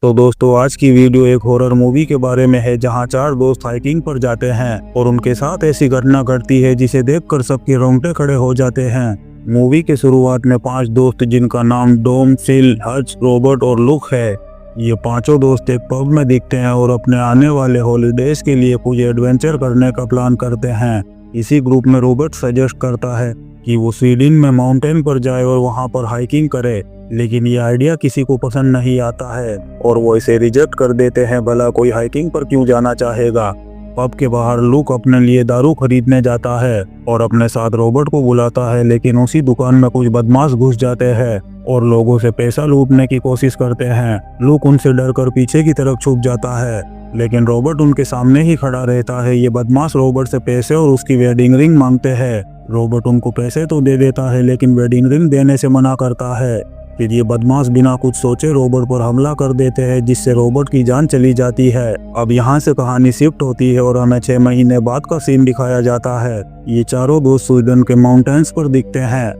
तो दोस्तों आज की वीडियो एक हॉरर मूवी के बारे में है जहां चार दोस्त हाइकिंग पर जाते हैं और उनके साथ ऐसी घटना घटती है जिसे देखकर सबके रोंगटे खड़े हो जाते हैं। मूवी के शुरुआत में 5 दोस्त जिनका नाम डोम, सिल, हच, रॉबर्ट और लुक है। ये पांचों दोस्त एक पब में दिखते हैं और अपने आने वाले हॉलीडेज के लिए कुछ एडवेंचर करने का प्लान करते हैं। इसी ग्रुप में रॉबर्ट सजेस्ट करता है कि वो स्वीडन में माउंटेन पर जाए और वहां पर हाइकिंग करे, लेकिन ये आइडिया किसी को पसंद नहीं आता है और वो इसे रिजेक्ट कर देते हैं। भला कोई हाइकिंग पर क्यों जाना चाहेगा। पब के बाहर लुक अपने लिए दारू खरीदने जाता है और अपने साथ रॉबर्ट को बुलाता है, लेकिन उसी दुकान में कुछ बदमाश घुस जाते हैं और लोगों से पैसा लूटने की कोशिश करते हैं। लुक उनसे डरकर पीछे की तरफ छुप जाता है, लेकिन रॉबर्ट उनके सामने ही खड़ा रहता है। ये बदमाश रॉबर्ट से पैसे और उसकी वेडिंग रिंग मांगते हैं। रॉबर्ट उनको पैसे तो दे देता है, लेकिन वेडिंग रिंग देने से मना करता है। फिर ये बदमाश बिना कुछ सोचे रॉबर्ट पर हमला कर देते हैं, जिससे रॉबर्ट की जान चली जाती है। अब यहाँ से कहानी शिफ्ट होती है और हमें 6 महीने बाद का सीन दिखाया जाता है। ये चारों दोस्त स्वीडन के माउंटेन्स पर दिखते हैं।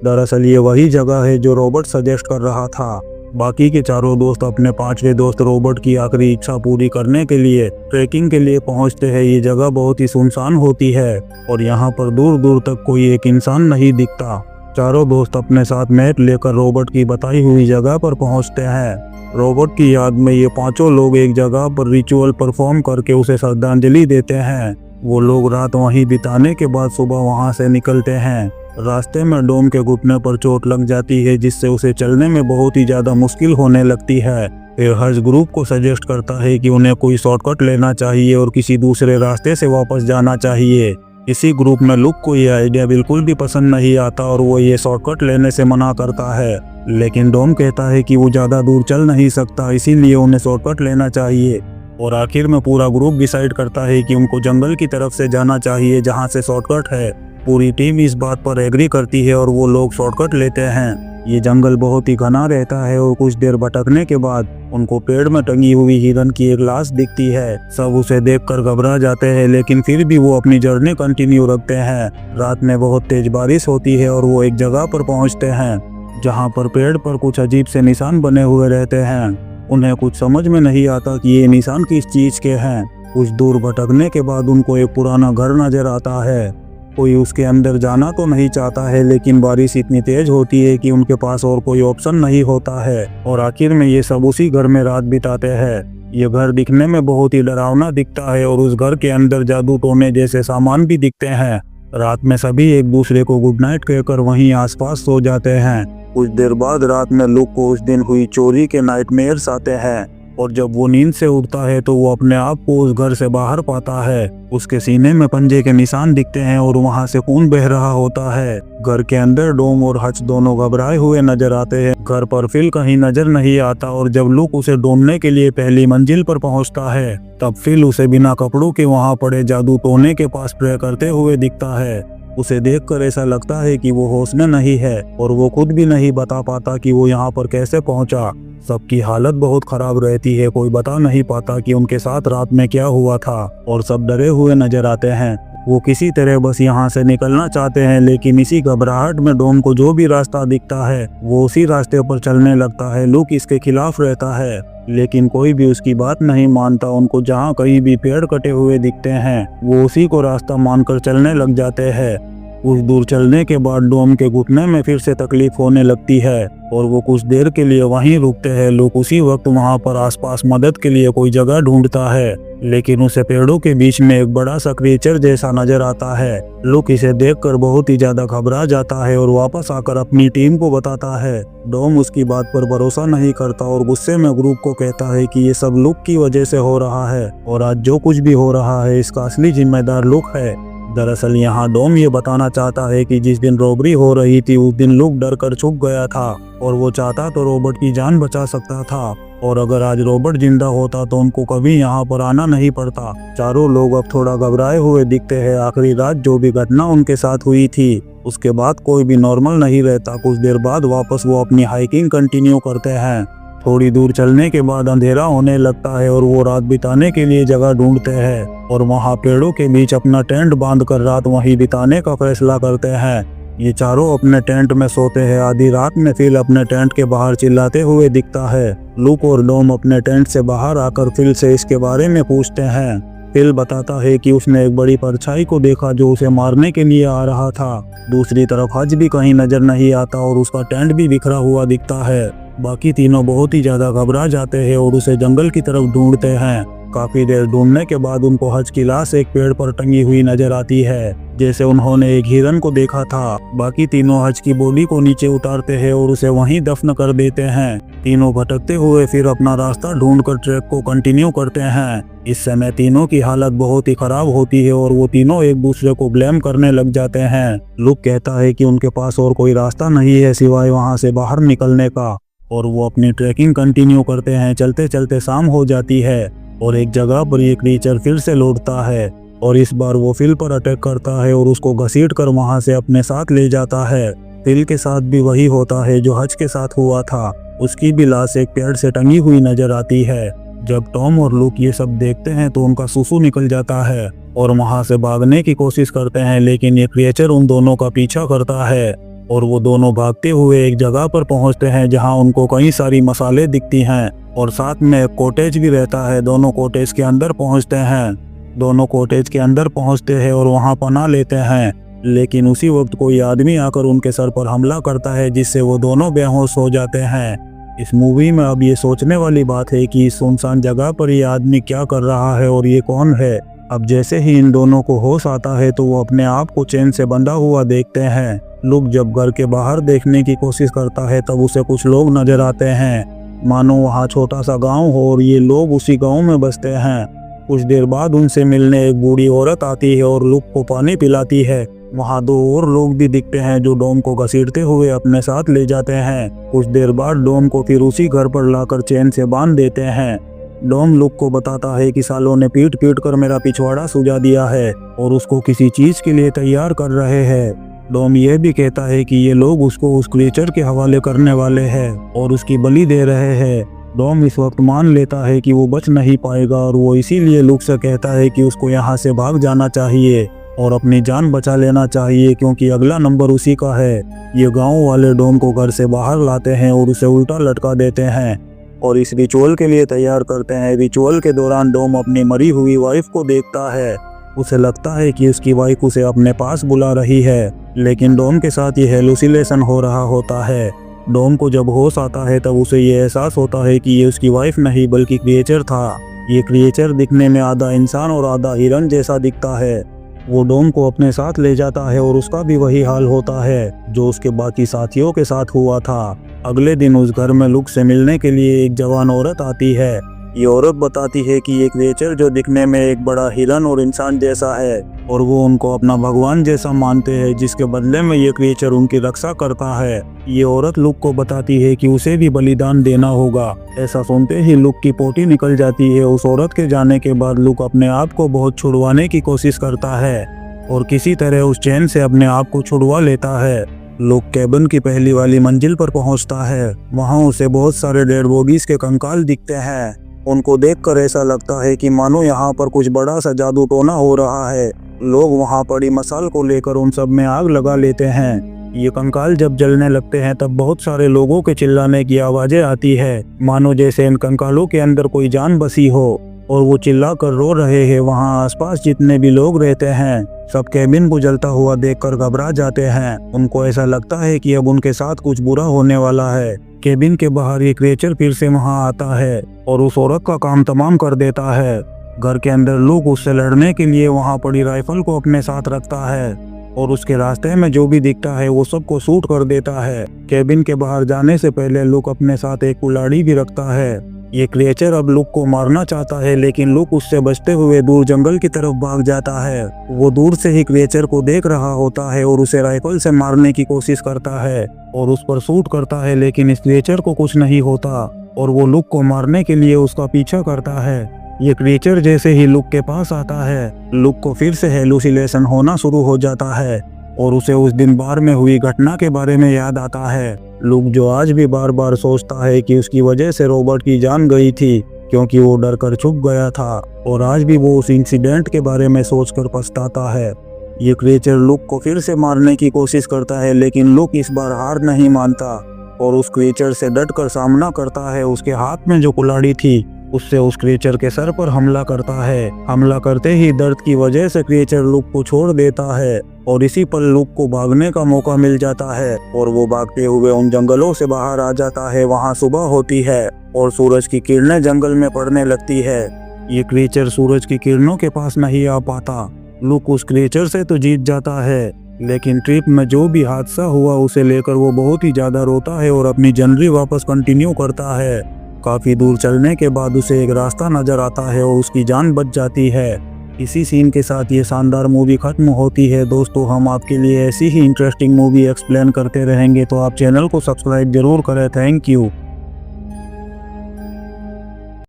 दरअसल ये वही जगह है जो रॉबर्ट सजेस्ट कर रहा था। बाकी के चारों दोस्त अपने 5वें दोस्त रॉबर्ट की आखिरी इच्छा पूरी करने के लिए ट्रैकिंग के लिए पहुंचते हैं। ये जगह बहुत ही सुनसान होती है और यहाँ पर दूर दूर तक कोई एक इंसान नहीं दिखता। चारों दोस्त अपने साथ मैट लेकर रॉबर्ट की बताई हुई जगह पर पहुंचते हैं। रॉबर्ट की याद में ये पांचों लोग एक जगह पर रिचुअल परफॉर्म करके उसे श्रद्धांजलि देते हैं। वो लोग रात वहीं बिताने के बाद सुबह वहां से निकलते हैं। रास्ते में डोम के घुटने पर चोट लग जाती है, जिससे उसे चलने में बहुत ही ज्यादा मुश्किल होने लगती है। फिर हर्ष ग्रुप को सजेस्ट करता है कि उन्हें कोई शॉर्टकट लेना चाहिए और किसी दूसरे रास्ते से वापस जाना चाहिए। इसी ग्रुप में लुक को ये आइडिया बिल्कुल भी पसंद नहीं आता और वो ये शॉर्टकट लेने से मना करता है, लेकिन डोम कहता है कि वो ज़्यादा दूर चल नहीं सकता, इसीलिए उन्हें शॉर्टकट लेना चाहिए। और आखिर में पूरा ग्रुप डिसाइड करता है कि उनको जंगल की तरफ से जाना चाहिए जहाँ से शॉर्टकट है। पूरी टीम इस बात पर एग्री करती है और वो लोग शॉर्टकट लेते हैं। ये जंगल बहुत ही घना रहता है और कुछ देर भटकने के बाद उनको पेड़ में टंगी हुई हिरन की एक लाश दिखती है। सब उसे देखकर घबरा जाते हैं, लेकिन फिर भी वो अपनी जर्नी कंटिन्यू रखते हैं। रात में बहुत तेज बारिश होती है और वो एक जगह पर पहुंचते हैं जहां पर पेड़ पर कुछ अजीब से निशान बने हुए रहते हैं। उन्हें कुछ समझ में नहीं आता कि ये निशान किस चीज के हैं। कुछ दूर भटकने के बाद उनको एक पुराना घर नजर आता है। कोई उसके अंदर जाना तो नहीं चाहता है, लेकिन बारिश इतनी तेज होती है कि उनके पास और कोई ऑप्शन नहीं होता है और आखिर में ये सब उसी घर में रात बिताते हैं। ये घर दिखने में बहुत ही डरावना दिखता है और उस घर के अंदर जादू टोने जैसे सामान भी दिखते हैं। रात में सभी एक दूसरे को गुड नाइट कहकर वहीं आसपास सो जाते हैं। कुछ देर बाद रात में लुक को उस दिन हुई चोरी के नाइटमेयर्स आते हैं और जब वो नींद से उठता है तो वो अपने आप को उस घर से बाहर पाता है। उसके सीने में पंजे के निशान दिखते हैं और वहां से खून बह रहा होता है। घर के अंदर डोम और हच दोनों घबराए हुए नजर आते हैं। घर पर फिल कहीं नजर नहीं आता और जब लुक उसे ढूंढने के लिए पहली मंजिल पर पहुंचता है तब फिल उसे बिना कपड़ों के वहां पड़े जादू टोने के पास प्रे करते हुए दिखता है। उसे देखकर ऐसा लगता है कि वो होश में नहीं है और वो खुद भी नहीं बता पाता कि वो यहाँ पर कैसे पहुंचा। सबकी हालत बहुत खराब रहती है। कोई बता नहीं पाता कि उनके साथ रात में क्या हुआ था और सब डरे हुए नजर आते हैं। वो किसी तरह बस यहाँ से निकलना चाहते हैं, लेकिन इसी घबराहट में डोम को जो भी रास्ता दिखता है वो उसी रास्ते पर चलने लगता है। लुक इसके खिलाफ रहता है, लेकिन कोई भी उसकी बात नहीं मानता। उनको जहाँ कहीं भी पेड़ कटे हुए दिखते हैं वो उसी को रास्ता मानकर चलने लग जाते हैं। कुछ दूर चलने के बाद डोम के घुटने में फिर से तकलीफ होने लगती है और वो कुछ देर के लिए वहीं रुकते हैं। लोग उसी वक्त वहां पर आसपास मदद के लिए कोई जगह ढूंढता है, लेकिन उसे पेड़ों के बीच में एक बड़ा सा क्रीचर जैसा नजर आता है। लुक इसे देखकर बहुत ही ज्यादा घबरा जाता है और वापस आकर अपनी टीम को बताता है। डोम उसकी बात पर भरोसा नहीं करता और गुस्से में ग्रुप को कहता है कि ये सब लुक की वजह से हो रहा है और आज जो कुछ भी हो रहा है इसका असली जिम्मेदार लुक है। दरअसल यहाँ डोम ये बताना चाहता है कि जिस दिन रॉबरी हो रही थी उस दिन लुक डर कर छुप गया था और वो चाहता तो रॉबर्ट की जान बचा सकता था और अगर आज रॉबर्ट जिंदा होता तो उनको कभी यहाँ पर आना नहीं पड़ता। चारों लोग अब थोड़ा घबराए हुए दिखते हैं। आखिरी रात जो भी घटना उनके साथ हुई थी उसके बाद कोई भी नॉर्मल नहीं रहता। कुछ देर बाद वापस वो अपनी हाइकिंग कंटिन्यू करते हैं। थोड़ी दूर चलने के बाद अंधेरा होने लगता है और वो रात बिताने के लिए जगह ढूंढते हैं और वहाँ पेड़ों के बीच अपना टेंट बांधकर रात वहीं बिताने का फैसला करते हैं। ये चारों अपने टेंट में सोते हैं। आधी रात में फिल अपने टेंट के बाहर चिल्लाते हुए दिखता है। लुक और डॉम अपने टेंट से बाहर आकर फिल से इसके बारे में पूछते हैं। फिल बताता है कि उसने एक बड़ी परछाई को देखा जो उसे मारने के लिए आ रहा था। दूसरी तरफ हज भी कहीं नजर नहीं आता और उसका टेंट भी बिखरा हुआ दिखता है। बाकी तीनों बहुत ही ज्यादा घबरा जाते हैं और उसे जंगल की तरफ ढूंढते हैं। काफी देर ढूंढने के बाद उनको हज की लाश एक पेड़ पर टंगी हुई नजर आती है, जैसे उन्होंने एक हिरन को देखा था। बाकी तीनों हज की बॉडी को नीचे उतारते हैं और उसे वहीं दफन कर देते हैं। तीनों भटकते हुए फिर अपना रास्ता ढूंढकर ट्रैक को कंटिन्यू करते हैं। इस समय तीनों की हालत बहुत ही खराब होती है और वो तीनों एक दूसरे को ब्लेम करने लग जाते हैं। लुक कहता है कि उनके पास और कोई रास्ता नहीं है सिवाय वहां से बाहर निकलने का, और वो अपनी ट्रैकिंग कंटिन्यू करते हैं। चलते चलते शाम हो जाती है और एक जगह पर ये क्रीचर फिर से लौटता है और इस बार वो फिल पर अटैक करता है और उसको घसीट कर वहां से अपने साथ ले जाता है। फिल के साथ भी वही होता है जो हज के साथ हुआ था। उसकी भी लाश एक पेड़ से टंगी हुई नजर आती है। जब टॉम और लुक ये सब देखते हैं तो उनका सुसु निकल जाता है और वहां से भागने की कोशिश करते हैं, लेकिन ये क्रिएचर उन दोनों का पीछा करता है और वो दोनों भागते हुए एक जगह पर पहुंचते हैं जहां उनको कई सारी मसाले दिखती हैं और साथ में एक कॉटेज भी रहता है। दोनों कॉटेज के अंदर पहुंचते हैं। दोनों कॉटेज के अंदर पहुंचते हैं और वहां पनाह लेते हैं, लेकिन उसी वक्त कोई आदमी आकर उनके सर पर हमला करता है जिससे वो दोनों बेहोश हो जाते हैं। इस मूवी में अब ये सोचने वाली बात है कि इस सुनसान जगह पर ये आदमी क्या कर रहा है और ये कौन है। अब जैसे ही इन दोनों को होश आता है तो वो अपने आप को चेन से बंधा हुआ देखते हैं। लुक जब घर के बाहर देखने की कोशिश करता है तब उसे कुछ लोग नजर आते हैं, मानो वहाँ छोटा सा गांव हो और ये लोग उसी गांव में बसते हैं। कुछ देर बाद उनसे मिलने एक बूढ़ी औरत आती है और लुक को पानी पिलाती है। वहाँ दो और लोग भी दिखते हैं जो डॉम को घसीटते हुए अपने साथ ले जाते हैं। कुछ देर बाद डॉम को फिर उसी घर पर लाकर चैन से बांध देते हैं। डॉम लुक को बताता है कि सालों ने पीट पीट कर मेरा पिछवाड़ा सुजा दिया है और उसको किसी चीज के लिए तैयार कर रहे हैं। डॉम ये भी कहता है कि ये लोग उसको उस क्रिएचर के हवाले करने वाले हैं और उसकी बलि दे रहे हैं। डॉम इस वक्त मान लेता है कि वो बच नहीं पाएगा और वो इसीलिए लुक से कहता है कि उसको यहाँ से भाग जाना चाहिए और अपनी जान बचा लेना चाहिए, क्योंकि अगला नंबर उसी का है। ये गांव वाले डॉम को घर से बाहर लाते हैं और उसे उल्टा लटका देते हैं और इस रिचुअल के लिए तैयार करते हैं। रिचुअल के दौरान डॉम अपनी मरी हुई वाइफ को देखता है। उसे लगता है कि उसकी वाइफ उसे अपने पास बुला रही है, लेकिन डॉम के साथ ये हेलुसिनेशन हो रहा होता है। डॉम को जब होश आता है तब उसे ये एहसास होता है कि ये उसकी वाइफ नहीं बल्कि क्रिएचर था। ये क्रिएचर दिखने में आधा इंसान और आधा हिरन जैसा दिखता है। वो डॉम को अपने साथ ले जाता है और उसका भी वही हाल होता है जो उसके बाकी साथियों के साथ हुआ था। अगले दिन उस घर में लुक से मिलने के लिए एक जवान औरत आती है। ये औरत बताती है कि ये क्रिएचर जो दिखने में एक बड़ा हिरन और इंसान जैसा है और वो उनको अपना भगवान जैसा मानते हैं, जिसके बदले में ये क्रिएचर उनकी रक्षा करता है। ये औरत लुक को बताती है कि उसे भी बलिदान देना होगा। ऐसा सुनते ही लुक की पोटी निकल जाती है। उस औरत के जाने के बाद लुक अपने आप को बहुत छुड़वाने की कोशिश करता है और किसी तरह उस चैन से अपने आप को छुड़वा लेता है। लुक कैबिन की पहली वाली मंजिल पर पहुंचता है। वहां उसे बहुत सारे डेड बॉडीज के कंकाल दिखते हैं। उनको देखकर ऐसा लगता है कि मानो यहाँ पर कुछ बड़ा सा जादू टोना हो रहा है। लोग वहाँ पड़ी मसाल को लेकर उन सब में आग लगा लेते हैं। ये कंकाल जब जलने लगते हैं तब बहुत सारे लोगों के चिल्लाने की आवाजें आती है, मानो जैसे इन कंकालों के अंदर कोई जान बसी हो और वो चिल्ला कर रो रहे हैं। वहाँ आसपास जितने भी लोग रहते हैं सब कैबिन को जलता हुआ देखकर घबरा जाते हैं। उनको ऐसा लगता है कि अब उनके साथ कुछ बुरा होने वाला है। कैबिन के बाहर ये क्रिएचर फिर से वहां आता है और उस औरत का काम तमाम कर देता है। घर के अंदर लुक उससे लड़ने के लिए वहां पड़ी राइफल को अपने साथ रखता है और उसके रास्ते में जो भी दिखता है वो सबको शूट कर देता है। कैबिन के बाहर जाने से पहले लुक अपने साथ एक कुल्हाड़ी भी रखता है। ये क्रिएचर अब लुक को मारना चाहता है, लेकिन लुक उससे बचते हुए दूर जंगल की तरफ भाग जाता है। वो दूर से ही क्रिएचर को देख रहा होता है और उसे राइफल से मारने की कोशिश करता है और उस पर शूट करता है, लेकिन इस क्रिएचर को कुछ नहीं होता और वो लुक को मारने के लिए उसका पीछा करता है। ये क्रिएचर जैसे ही लुक के पास आता है, लुक को फिर से हेलुसिनेशन होना शुरू हो जाता है और उसे उस दिन बार में हुई घटना के बारे में याद आता है। लुक जो आज भी बार बार सोचता है कि उसकी वजह से रॉबर्ट की जान गई थी, क्योंकि वो डर कर छुप गया था, और आज भी वो उस इंसिडेंट के बारे में सोचकर पछताता है। ये क्रिएचर लुक को फिर से मारने की कोशिश करता है, लेकिन लुक इस बार हार नहीं मानता और उस क्रिएचर से डटकर सामना करता है। उसके हाथ में जो कुल्हाड़ी थी उससे उस क्रिएचर के सर पर हमला करता है। हमला करते ही दर्द की वजह से क्रिएचर लुक को छोड़ देता है और इसी पर लुक को भागने का मौका मिल जाता है और वो भागते हुए उन जंगलों से बाहर आ जाता है। वहाँ सुबह होती है और सूरज की किरणें जंगल में पड़ने लगती है। ये क्रिएचर सूरज की किरणों के पास नहीं आ पाता। लुक उस क्रिएचर से तो जीत जाता है, लेकिन ट्रिप में जो भी हादसा हुआ उसे लेकर वो बहुत ही ज्यादा रोता है और अपनी जर्नी वापस कंटिन्यू करता है। काफी दूर चलने के बाद उसे एक रास्ता नजर आता है और उसकी जान बच जाती है। इसी सीन के साथ ये शानदार मूवी खत्म होती है। दोस्तों, हम आपके लिए ऐसी ही इंटरेस्टिंग मूवी एक्सप्लेन करते रहेंगे, तो आप चैनल को सब्सक्राइब जरूर करें। Thank you.